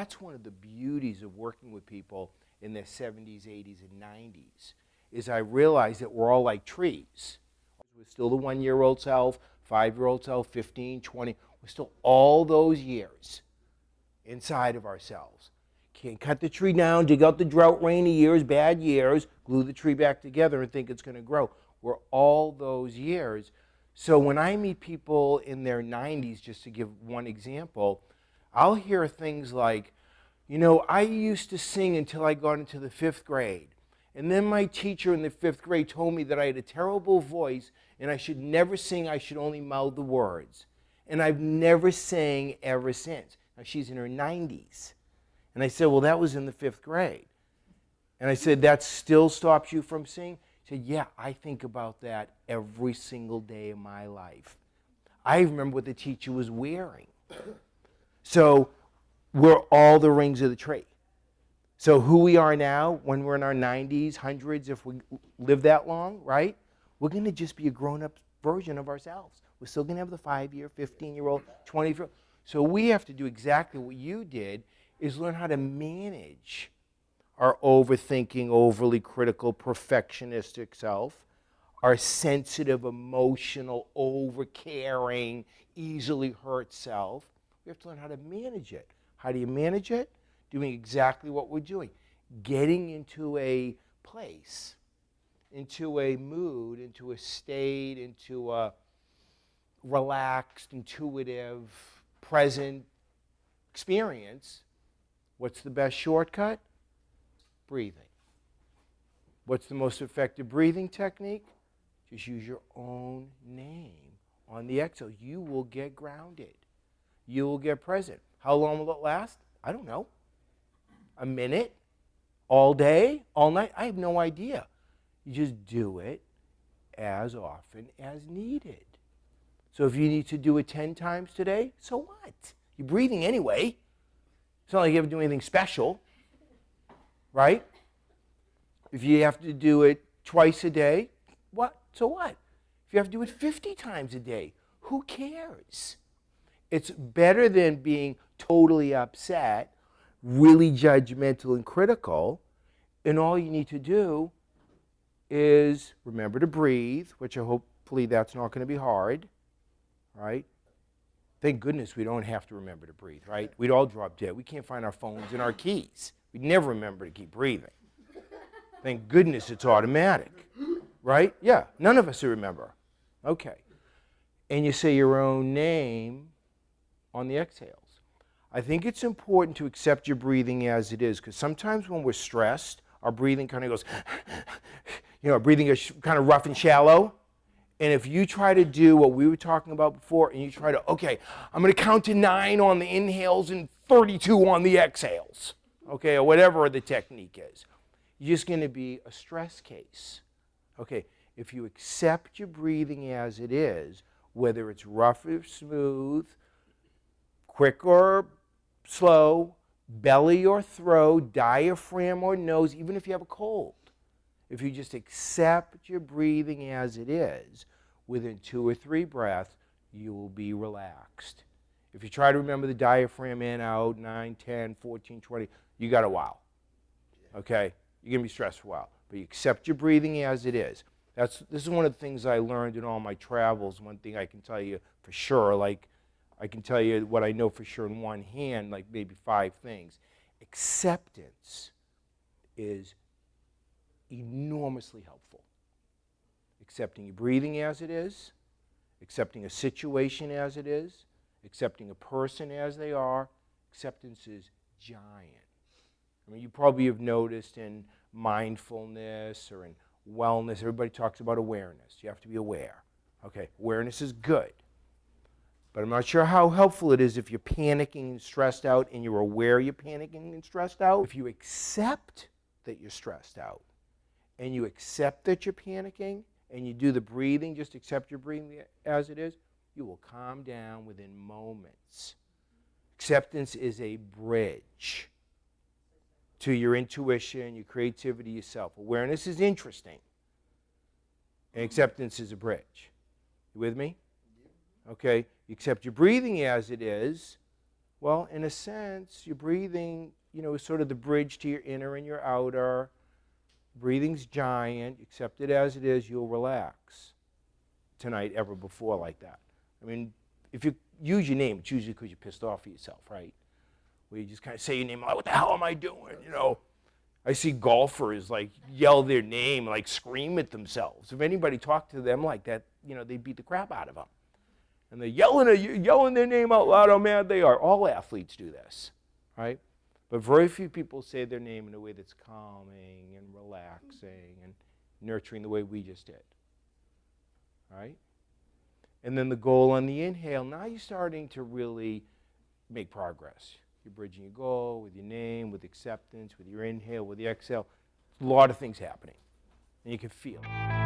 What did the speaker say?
that's one of the beauties of working with people in their 70s, 80s, and 90s, is I realize that we're all like trees. We're still the 1-year-old self, 5-year-old self, 15, 20. We're still all those years inside of ourselves. Can't cut the tree down, dig out the drought, rainy years, bad years, glue the tree back together and think it's going to grow. We're all those years. So when I meet people in their 90s, just to give one example, I'll hear things like, you know, I used to sing until I got into the 5th grade. And then my teacher in the 5th grade told me that I had a terrible voice and I should never sing, I should only mouth the words. And I've never sang ever since. Now she's in her 90s. And I said, well, that was in the 5th grade. And I said, that still stops you from singing? She said, yeah, I think about that every single day of my life. I remember what the teacher was wearing. So we're all the rings of the tree. So who we are now, when we're in our 90s, hundreds, if we live that long, right? We're going to just be a grown-up version of ourselves. We're still going to have the 5-year, 15-year-old, 20-year-old. So we have to do exactly what you did, is learn how to manage our overthinking, overly critical, perfectionistic self, our sensitive, emotional, over-caring, easily hurt self. We have to learn how to manage it. How do you manage it? Doing exactly what we're doing. Getting into a place, into a mood, into a state, into a relaxed, intuitive, present experience. What's the best shortcut? Breathing. What's the most effective breathing technique? Just use your own name on the exhale. You will get grounded. You will get present. How long will it last? I don't know. A minute? All day? All night? I have no idea. You just do it as often as needed. So if you need to do it 10 times today, so what? You're breathing anyway. It's not like you have to do anything special, right? If you have to do it twice a day, what? So what? If you have to do it 50 times a day, who cares? It's better than being totally upset, really judgmental and critical, and all you need to do is remember to breathe, which hopefully that's not going to be hard, right? Thank goodness we don't have to remember to breathe, right? We'd all drop dead. We can't find our phones and our keys. We'd never remember to keep breathing. Thank goodness it's automatic, right? Yeah, none of us remember. Okay. And you say your own name on the exhales. I think it's important to accept your breathing as it is, because sometimes when we're stressed, our breathing kind of goes, our breathing is kind of rough and shallow. And if you try to do what we were talking about before, and you try to, okay, I'm going to count to 9 on the inhales and 32 on the exhales, okay, or whatever the technique is, you're just going to be a stress case. Okay, if you accept your breathing as it is, whether it's rough or smooth, quick or slow, belly or throat, diaphragm or nose, even if you have a cold, if you just accept your breathing as it is, within 2 or 3 breaths, you will be relaxed. If you try to remember the diaphragm in, out, 9, 10, 14, 20, you got a while. Okay? You're going to be stressed for a while. But you accept your breathing as it is. This is one of the things I learned in all my travels. One thing I can tell you for sure, like I can tell you what I know for sure in one hand, like maybe 5 things. Acceptance is enormously helpful. Accepting your breathing as it is, accepting a situation as it is, accepting a person as they are. Acceptance is giant. I mean, you probably have noticed in mindfulness or in wellness, everybody talks about awareness. You have to be aware. Okay, awareness is good. But I'm not sure how helpful it is if you're panicking and stressed out and you're aware you're panicking and stressed out. If you accept that you're stressed out and you accept that you're panicking and you do the breathing, just accept your breathing as it is, you will calm down within moments. Acceptance is a bridge to your intuition, your creativity, your self-awareness is interesting. And acceptance is a bridge. You with me? Okay? You accept your breathing as it is, Well, in a sense, your breathing, is sort of the bridge to your inner and your outer. Breathing's giant. Accept it as it is. You'll relax tonight ever before like that. I mean, if you use your name, it's usually because you're pissed off at yourself, right? Where you just kind of say your name, like, what the hell am I doing, I see golfers, like, yell their name, like, scream at themselves. If anybody talked to them like that, they beat the crap out of them. And they're yelling their name out loud, how mad they are. All athletes do this, right? But very few people say their name in a way that's calming and relaxing and nurturing the way we just did, right? And then the goal on the inhale, now you're starting to really make progress. You're bridging your goal with your name, with acceptance, with your inhale, with the exhale. A lot of things happening, and you can feel it.